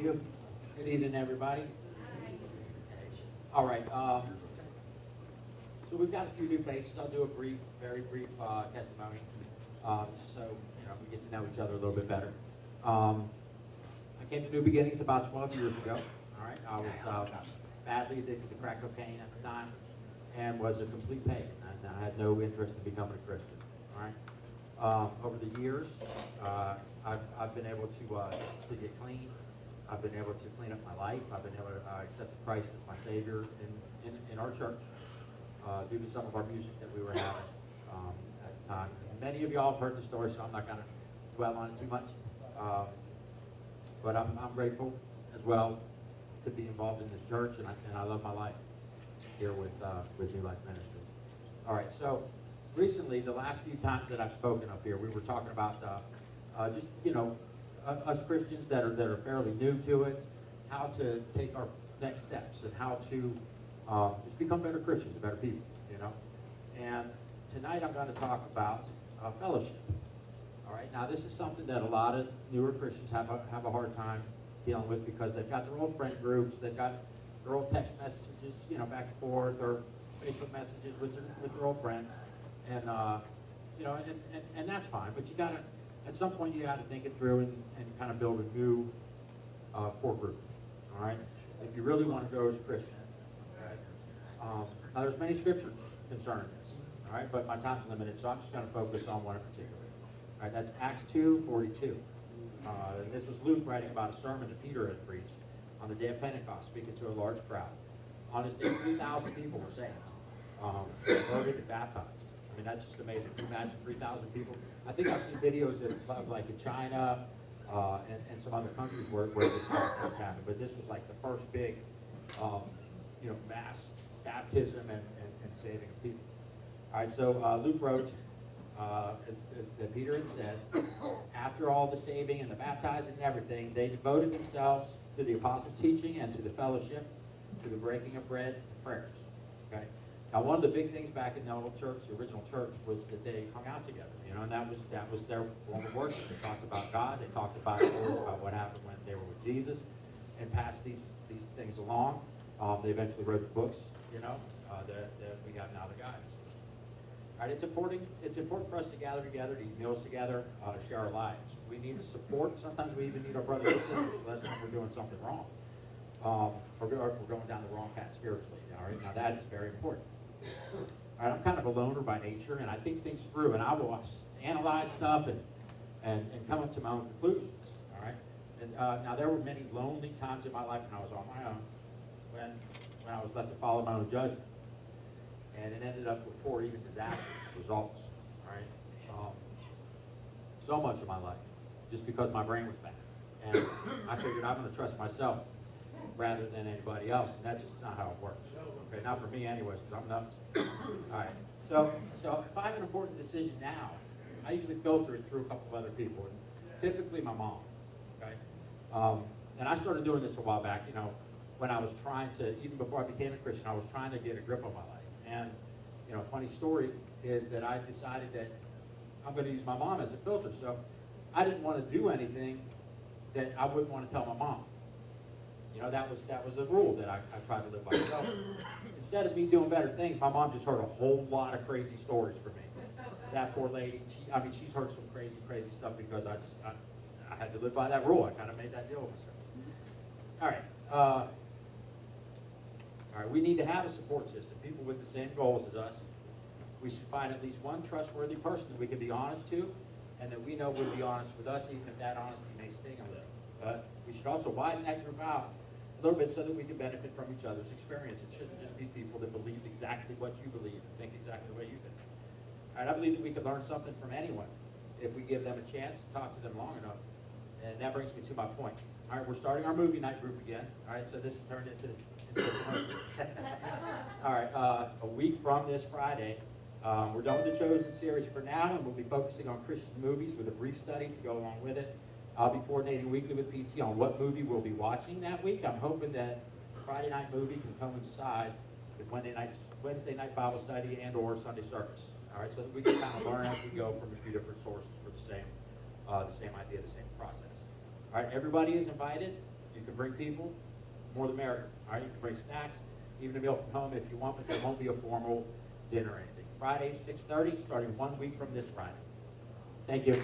you. Good evening, everybody. All right. So we've got a few new faces. I'll do a very brief testimony, so we get to know each other a little bit better. I came to New Beginnings about 12 years ago. All right. I was badly addicted to crack cocaine at the time, and was a complete pagan. I had no interest in becoming a Christian. All right. Over the years, I've been able to get clean. I've been able to clean up my life. I've been able to accept Christ as my Savior in our church due to some of our music that we were having at the time. And many of y'all have heard the story, so I'm not going to dwell on it too much. But I'm grateful as well to be involved in this church, and I love my life here with New Life Ministry. All right, so recently, the last few times that I've spoken up here, we were talking about just us Christians that are fairly new to it, how to take our next steps and how to just become better Christians, better people, And tonight I'm going to talk about fellowship. All right, now this is something that a lot of newer Christians have a hard time dealing with because they've got their old friend groups, they've got their old text messages, back and forth, or Facebook messages with their old friends, and and that's fine. But you gotta, at some point, you gotta think it through and kind of build a new core group. All right, if you really want to grow as a Christian. Okay? Now there's many scriptures concerning this. All right, but my time's limited, so I'm just going to focus on one in particular. All right, that's Acts 2:42. This was Luke writing about a sermon that Peter had preached on the day of Pentecost, speaking to a large crowd. On his day, 3,000 people were saved, converted and baptized. I mean, that's just amazing. Can you imagine 3,000 people? I think I've seen videos of like in China and some other countries where this has happened, but this was like the first big, mass baptism and saving of people. All right, so Luke wrote that Peter had said, after all the saving and the baptizing and everything, they devoted themselves to the apostles' teaching and to the fellowship, to the breaking of bread and prayers. Okay. Now, one of the big things back in the old church, the original church, was that they hung out together. And that was their form of worship. They talked about God. They talked about what happened when they were with Jesus, and passed these things along. They eventually wrote the books, that we have now, the guides. All right, it's important for us to gather together, to eat meals together, to share our lives. We need the support. Sometimes we even need our brothers and sisters to let us know if we're doing something wrong, or if we're going down the wrong path spiritually. All right, now that is very important. All right, I'm kind of a loner by nature, and I think things through, and I will analyze stuff and come up to my own conclusions. All right, and now there were many lonely times in my life when I was on my own, when I was left to follow my own judgment. And it ended up with poor, even disastrous results. All right, so much of my life, just because my brain was bad, and I figured I'm going to trust myself rather than anybody else, and that's just not how it works. Okay, not for me, anyways, because I'm nuts. All right, so if I have an important decision now, I usually filter it through a couple of other people, and typically my mom. Okay, and I started doing this a while back. When I was trying to, even before I became a Christian, I was trying to get a grip on my life. And, a funny story is that I decided that I'm going to use my mom as a filter. So I didn't want to do anything that I wouldn't want to tell my mom. That was a rule that I tried to live by. So instead of me doing better things, my mom just heard a whole lot of crazy stories from me. That poor lady, she's heard some crazy stuff because I had to live by that rule. I kind of made that deal with myself. All right, we need to have a support system, people with the same goals as us. We should find at least one trustworthy person that we can be honest to, and that we know will be honest with us, even if that honesty may sting a little. But we should also widen that group out a little bit so that we can benefit from each other's experience. It shouldn't just be people that believe exactly what you believe and think exactly the way you think. All right, I believe that we can learn something from anyone if we give them a chance to talk to them long enough. And that brings me to my point. All right, we're starting our movie night group again. All right, so this turned into all right, a week from this Friday, we're done with the Chosen series for now, and we'll be focusing on Christian movies with a brief study to go along with it. I'll be coordinating weekly with PT on what movie we'll be watching that week. I'm hoping that the Friday night movie can coincide with Wednesday night Bible study and or Sunday service. All right, so that we can kind of learn as we go from a few different sources for the same idea, the same process. All right, everybody is invited. You can bring people, more the merrier. All right, you can bring snacks, even a meal from home if you want, but there won't be a formal dinner or anything. Friday, 6:30, starting 1 week from this Friday. Thank you.